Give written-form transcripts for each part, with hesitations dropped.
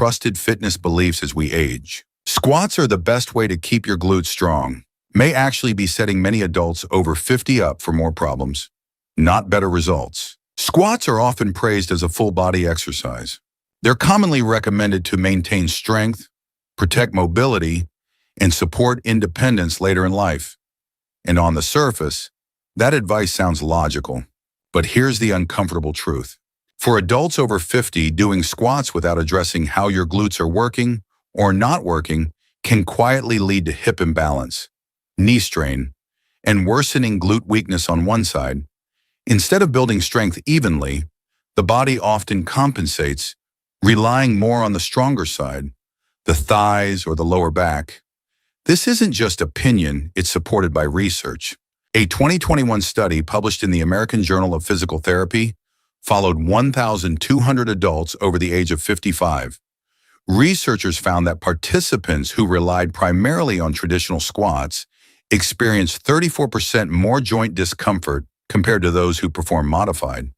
trusted fitness beliefs as we age. Squats are the best way to keep your glutes strong. May actually be setting many adults over 50 up for more problems, not better results. Squats are often praised as a full-body exercise. They're commonly recommended to maintain strength, protect mobility, and support independence later in life. And on the surface, that advice sounds logical. But here's the uncomfortable truth. For adults over 50, doing squats without addressing how your glutes are working or not working can quietly lead to hip imbalance, knee strain, and worsening glute weakness on one side. Instead of building strength evenly, the body often compensates, relying more on the stronger side, the thighs or the lower back. This isn't just opinion, it's supported by research. A 2021 study published in the American Journal of Physical Therapy followed 1,200 adults over the age of 55. Researchers found that participants who relied primarily on traditional squats experienced 34% more joint discomfort compared to those who performed modified,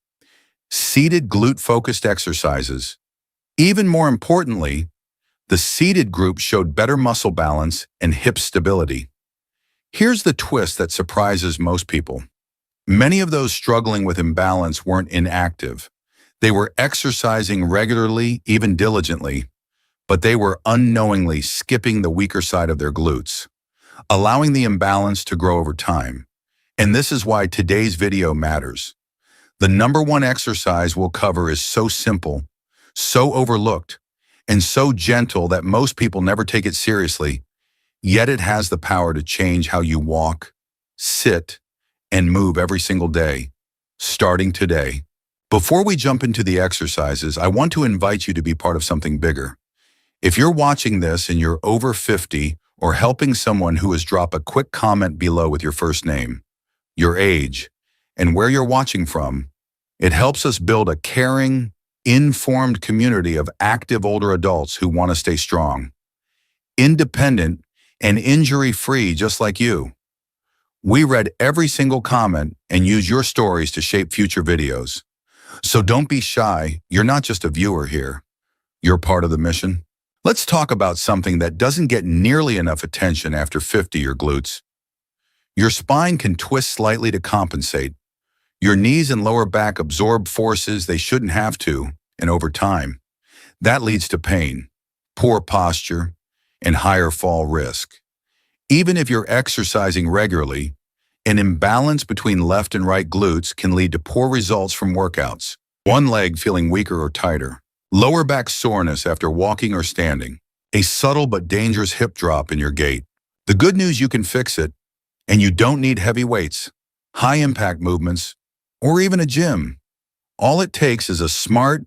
seated glute-focused exercises. Even more importantly, the seated group showed better muscle balance and hip stability. Here's the twist that surprises most people. Many of those struggling with imbalance weren't inactive. They were exercising regularly, even diligently, but they were unknowingly skipping the weaker side of their glutes, allowing the imbalance to grow over time. And this is why today's video matters. The number one exercise we'll cover is so simple, so overlooked, and so gentle that most people never take it seriously, yet it has the power to change how you walk, sit, and move every single day, starting today. Before we jump into the exercises, I want to invite you to be part of something bigger. If you're watching this and you're over 50 or helping someone who has, drop a quick comment below with your first name, your age, and where you're watching from. It helps us build a caring, informed community of active older adults who want to stay strong, independent, and injury-free just like you. We read every single comment and use your stories to shape future videos. So don't be shy, you're not just a viewer here. You're part of the mission. Let's talk about something that doesn't get nearly enough attention after 50, your glutes. Your spine can twist slightly to compensate. Your knees and lower back absorb forces they shouldn't have to, and over time, that leads to pain, poor posture, and higher fall risk. Even if you're exercising regularly, an imbalance between left and right glutes can lead to poor results from workouts. One leg feeling weaker or tighter, lower back soreness after walking or standing, a subtle but dangerous hip drop in your gait. The good news, you can fix it, and you don't need heavy weights, high impact movements, or even a gym. All it takes is a smart,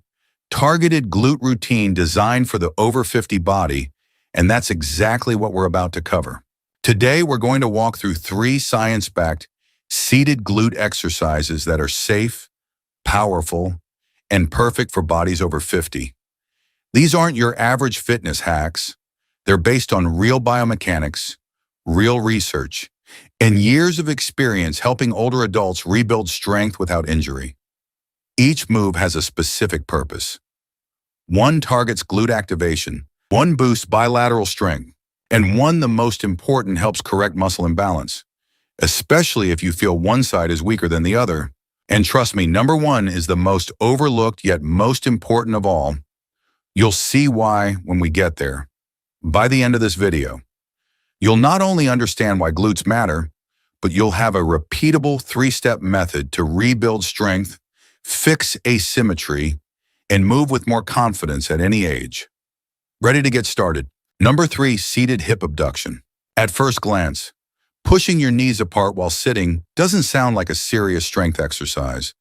targeted glute routine designed for the over 50 body, and that's exactly what we're about to cover. Today, we're going to walk through 3 science-backed, seated glute exercises that are safe, powerful, and perfect for bodies over 50. These aren't your average fitness hacks. They're based on real biomechanics, real research, and years of experience helping older adults rebuild strength without injury. Each move has a specific purpose. One targets glute activation, one boosts bilateral strength, and one, the most important, helps correct muscle imbalance, especially if you feel one side is weaker than the other. And trust me, number one is the most overlooked yet most important of all. You'll see why when we get there. By the end of this video, you'll not only understand why glutes matter, but you'll have a repeatable 3-step method to rebuild strength, fix asymmetry, and move with more confidence at any age. Ready to get started? Number 3, seated hip abduction. At first glance, pushing your knees apart while sitting doesn't sound like a serious strength exercise.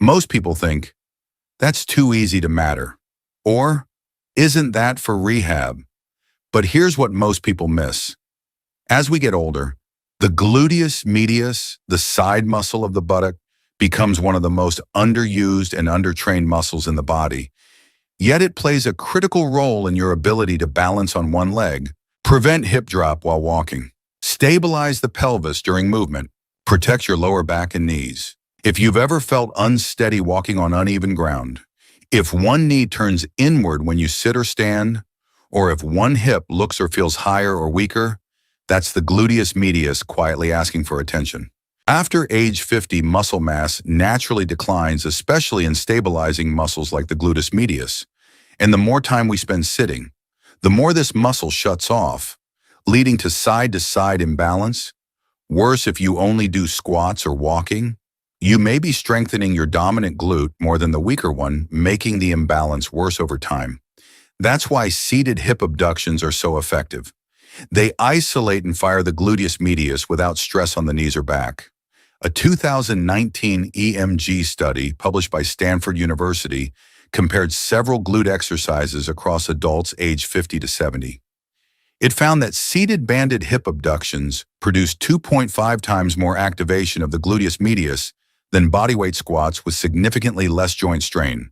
Most people think, that's too easy to matter, or isn't that for rehab? But here's what most people miss. As we get older, the gluteus medius, the side muscle of the buttock, becomes one of the most underused and undertrained muscles in the body. Yet it plays a critical role in your ability to balance on one leg, prevent hip drop while walking, stabilize the pelvis during movement, protect your lower back and knees. If you've ever felt unsteady walking on uneven ground, If one knee turns inward when you sit or stand, or if one hip looks or feels higher or weaker, that's the gluteus medius quietly asking for attention. After age 50, muscle mass naturally declines, especially in stabilizing muscles like the gluteus medius. And the more time we spend sitting, the more this muscle shuts off, leading to side-to-side imbalance. Worse, if you only do squats or walking, you may be strengthening your dominant glute more than the weaker one, making the imbalance worse over time. That's why seated hip abductions are so effective. They isolate and fire the gluteus medius without stress on the knees or back. A 2019 EMG study published by Stanford University compared several glute exercises across adults aged 50 to 70. It found that seated banded hip abductions produced 2.5 times more activation of the gluteus medius than bodyweight squats with significantly less joint strain.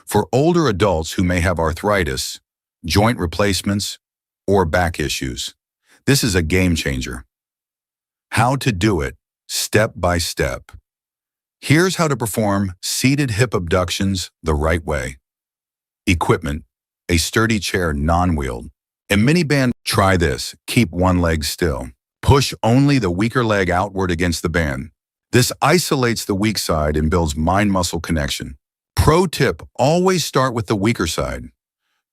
For older adults who may have arthritis, joint replacements, or back issues, this is a game changer. How to do it, step by step. Here's how to perform seated hip abductions the right way. Equipment: a sturdy chair non-wheeled. A mini band. Try this. Keep one leg still. Push only the weaker leg outward against the band. This isolates the weak side and builds mind-muscle connection. Pro tip: always start with the weaker side.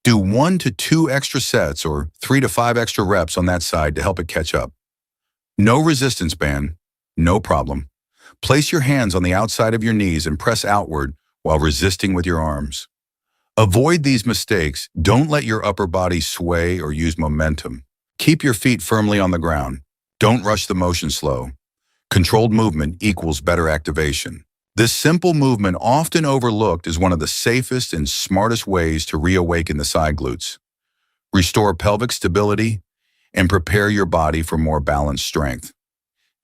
Do 1 to 2 extra sets or 3 to 5 extra reps on that side to help it catch up. No resistance band, no problem. Place your hands on the outside of your knees and press outward while resisting with your arms. Avoid these mistakes. Don't let your upper body sway or use momentum. Keep your feet firmly on the ground. Don't rush the motion slow. Controlled movement equals better activation. This simple movement, often overlooked, is one of the safest and smartest ways to reawaken the side glutes, restore pelvic stability, and prepare your body for more balanced strength.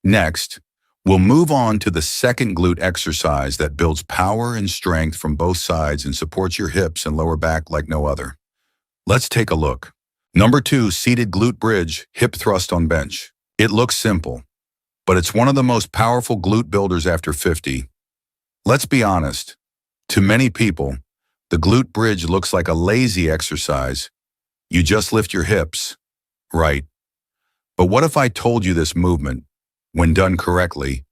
Next, we'll move on to the second glute exercise that builds power and strength from both sides and supports your hips and lower back like no other. Let's take a look. Number 2, seated glute bridge, hip thrust on bench. It looks simple, but it's one of the most powerful glute builders after 50. Let's be honest. To many people, the glute bridge looks like a lazy exercise. You just lift your hips, right? But what if I told you this movement, when done correctly,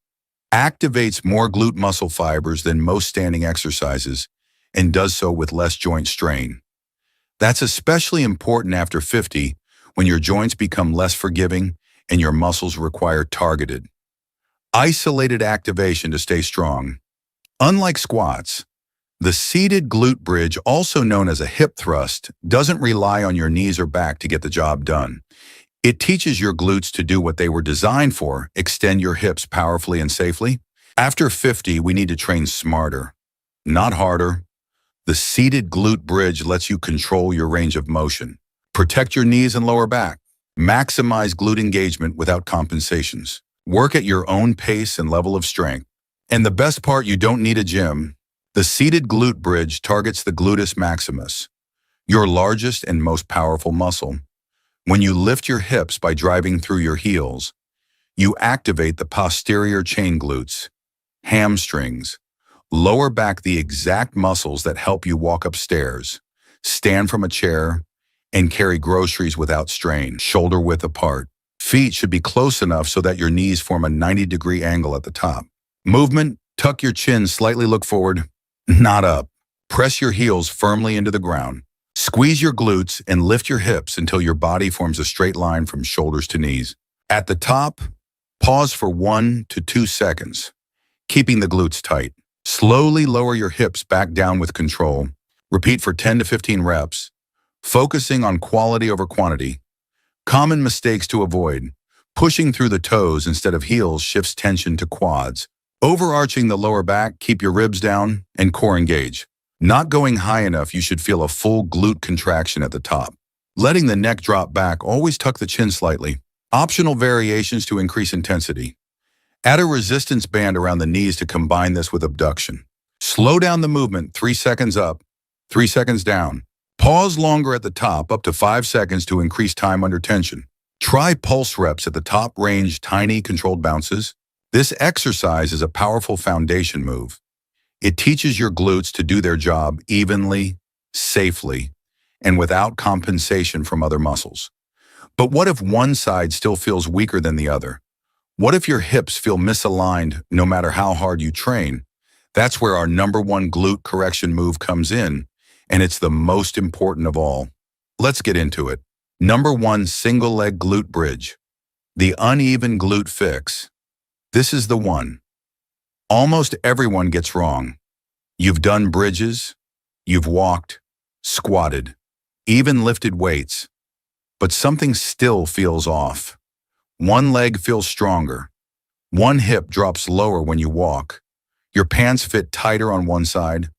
activates more glute muscle fibers than most standing exercises and does so with less joint strain? That's especially important after 50, when your joints become less forgiving and your muscles require targeted, isolated activation to stay strong. Unlike squats, the seated glute bridge, also known as a hip thrust, doesn't rely on your knees or back to get the job done. It teaches your glutes to do what they were designed for: extend your hips powerfully and safely. After 50, we need to train smarter, not harder. The seated glute bridge lets you control your range of motion, protect your knees and lower back, maximize glute engagement without compensations. Work at your own pace and level of strength. And the best part, you don't need a gym. The seated glute bridge targets the gluteus maximus, your largest and most powerful muscle. When you lift your hips by driving through your heels, you activate the posterior chain glutes, hamstrings, lower back, the exact muscles that help you walk upstairs, stand from a chair, and carry groceries without strain, shoulder width apart. Feet should be close enough so that your knees form a 90-degree angle at the top. Movement: tuck your chin, slightly look forward, not up. Press your heels firmly into the ground. Squeeze your glutes and lift your hips until your body forms a straight line from shoulders to knees. At the top, pause for 1 to 2 seconds, keeping the glutes tight. Slowly lower your hips back down with control. Repeat for 10 to 15 reps, focusing on quality over quantity. Common mistakes to avoid: pushing through the toes instead of heels shifts tension to quads. Overarching the lower back, keep your ribs down and core engage. Not going high enough, you should feel a full glute contraction at the top. Letting the neck drop back, always tuck the chin slightly. Optional variations to increase intensity. Add a resistance band around the knees to combine this with abduction. Slow down the movement: 3 seconds up, 3 seconds down. Pause longer at the top, up to 5 seconds, to increase time under tension. Try pulse reps at the top range, tiny controlled bounces. This exercise is a powerful foundation move. It teaches your glutes to do their job evenly, safely, and without compensation from other muscles. But what if one side still feels weaker than the other? What if your hips feel misaligned no matter how hard you train? That's where our #1 glute correction move comes in, and it's the most important of all. Let's get into it. #1, single leg glute bridge. The uneven glute fix. This is the one almost everyone gets wrong. You've done bridges, you've walked, squatted, even lifted weights, but something still feels off. One leg feels stronger. One hip drops lower when you walk. Your pants fit tighter on one side.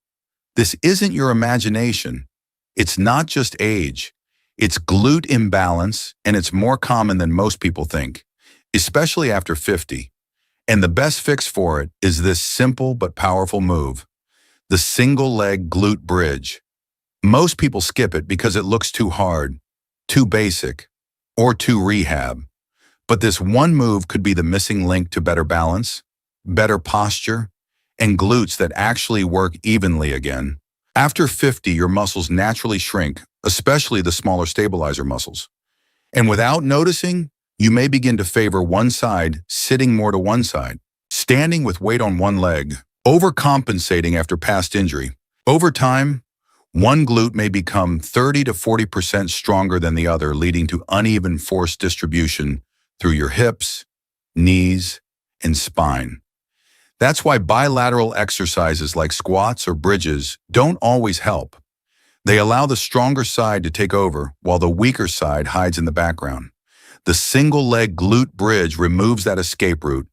This isn't your imagination. It's not just age. It's glute imbalance, and it's more common than most people think, especially after 50. And the best fix for it is this simple but powerful move, the single leg glute bridge. Most people skip it because it looks too hard, too basic, or too rehab. But this one move could be the missing link to better balance, better posture, and glutes that actually work evenly again. After 50, your muscles naturally shrink, especially the smaller stabilizer muscles. And without noticing, you may begin to favor one side, sitting more to one side, standing with weight on one leg, overcompensating after past injury. Over time, one glute may become 30 to 40% stronger than the other, leading to uneven force distribution through your hips, knees, and spine. That's why bilateral exercises like squats or bridges don't always help. They allow the stronger side to take over while the weaker side hides in the background. The single leg glute bridge removes that escape route.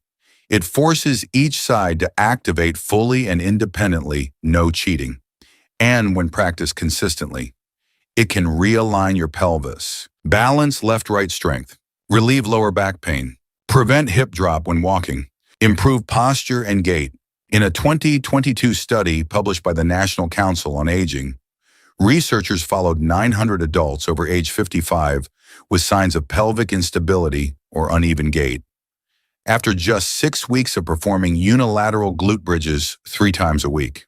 It forces each side to activate fully and independently, no cheating. And when practiced consistently, it can realign your pelvis, balance left-right strength, relieve lower back pain, prevent hip drop when walking, improve posture and gait. In a 2022 study published by the National Council on Aging, researchers followed 900 adults over age 55 with signs of pelvic instability or uneven gait. After just 6 weeks of performing unilateral glute bridges 3 times a week,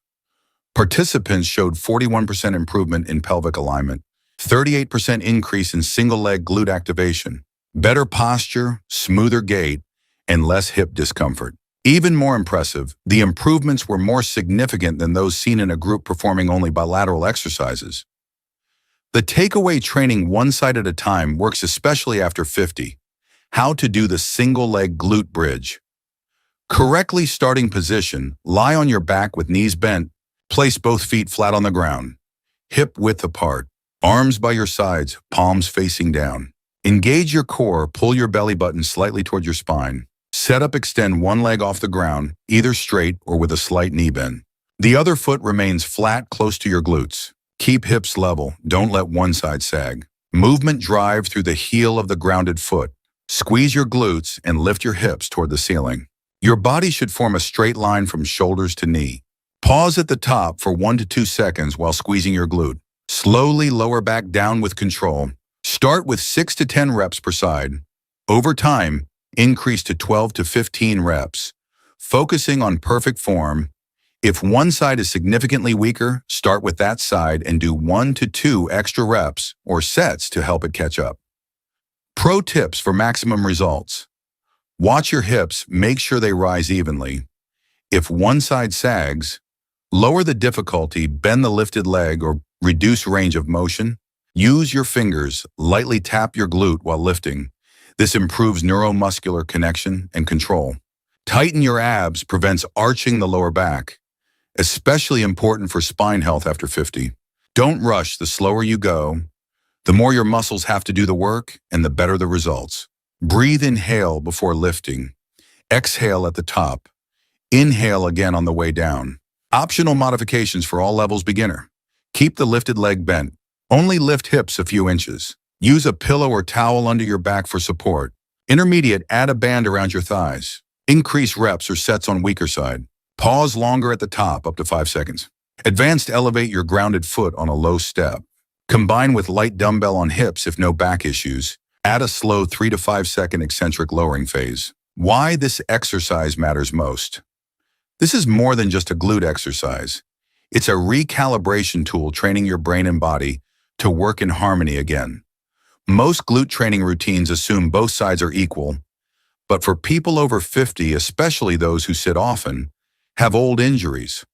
participants showed 41% improvement in pelvic alignment, 38% increase in single-leg glute activation, better posture, smoother gait, and less hip discomfort. Even more impressive, the improvements were more significant than those seen in a group performing only bilateral exercises. The takeaway: training one side at a time works especially after 50. How to do the single-leg glute bridge. Correctly starting position: lie on your back with knees bent. Place both feet flat on the ground, hip width apart, arms by your sides, palms facing down. Engage your core, pull your belly button slightly toward your spine. Set up, extend one leg off the ground, either straight or with a slight knee bend. The other foot remains flat close to your glutes. Keep hips level, don't let one side sag. Movement drive through the heel of the grounded foot. Squeeze your glutes and lift your hips toward the ceiling. Your body should form a straight line from shoulders to knee. Pause at the top for 1 to 2 seconds while squeezing your glute. Slowly lower back down with control. Start with 6 to 10 reps per side. Over time, increase to 12 to 15 reps, focusing on perfect form. If one side is significantly weaker, start with that side and do 1 to 2 extra reps or sets to help it catch up. Pro tips for maximum results. Watch your hips, make sure they rise evenly. If one side sags, lower the difficulty, bend the lifted leg, or reduce range of motion. Use your fingers, lightly tap your glute while lifting. This improves neuromuscular connection and control. Tighten your abs, prevents arching the lower back. Especially important for spine health after 50. Don't rush. The slower you go, the more your muscles have to do the work and the better the results. Breathe, inhale before lifting. Exhale at the top. Inhale again on the way down. Optional modifications for all levels: beginner. Keep the lifted leg bent. Only lift hips a few inches. Use a pillow or towel under your back for support. Intermediate, add a band around your thighs. Increase reps or sets on weaker side. Pause longer at the top, up to 5 seconds. Advanced, elevate your grounded foot on a low step. Combine with light dumbbell on hips if no back issues. Add a slow 3 to 5 second eccentric lowering phase. Why this exercise matters most. This is more than just a glute exercise. It's a recalibration tool training your brain and body to work in harmony again. Most glute training routines assume both sides are equal, but for people over 50, especially those who sit often, have old injuries,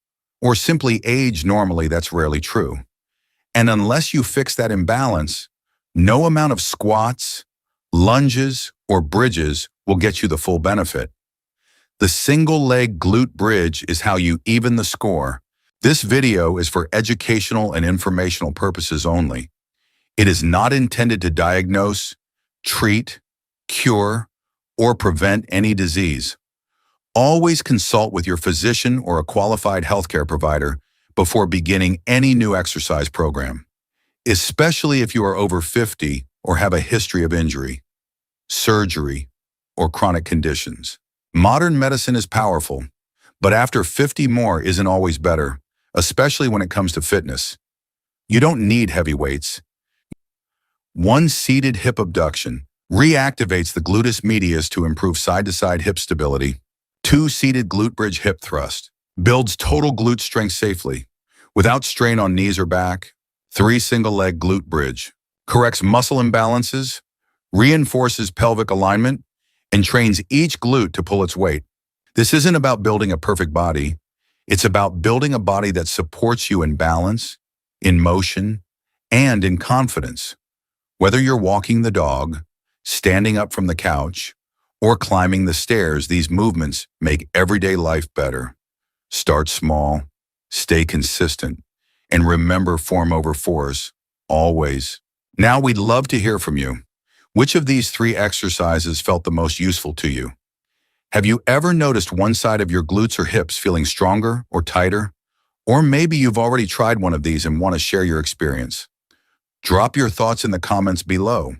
or simply age normally, that's rarely true. And unless you fix that imbalance, no amount of squats, lunges, or bridges will get you the full benefit. The single leg glute bridge is how you even the score. This video is for educational and informational purposes only. It is not intended to diagnose, treat, cure, or prevent any disease. Always consult with your physician or a qualified healthcare provider before beginning any new exercise program, especially if you are over 50 or have a history of injury, surgery, or chronic conditions. Modern medicine is powerful, but after 50 more isn't always better, especially when it comes to fitness. You don't need heavy weights. One seated hip abduction reactivates the gluteus medius to improve side-to-side hip stability. Two seated glute bridge hip thrust builds total glute strength safely, without strain on knees or back. Three single leg glute bridge corrects muscle imbalances, reinforces pelvic alignment, and trains each glute to pull its weight. This isn't about building a perfect body. It's about building a body that supports you in balance, in motion, and in confidence. Whether you're walking the dog, standing up from the couch, or climbing the stairs, these movements make everyday life better. Start small, stay consistent, and remember form over force, always. Now we'd love to hear from you. Which of these 3 exercises felt the most useful to you? Have you ever noticed one side of your glutes or hips feeling stronger or tighter? Or maybe you've already tried one of these and want to share your experience. Drop your thoughts in the comments below.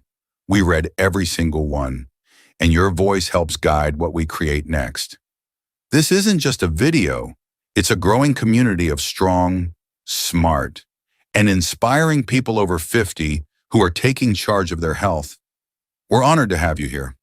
We read every single one, and your voice helps guide what we create next. This isn't just a video, it's a growing community of strong, smart, and inspiring people over 50 who are taking charge of their health. We're honored to have you here.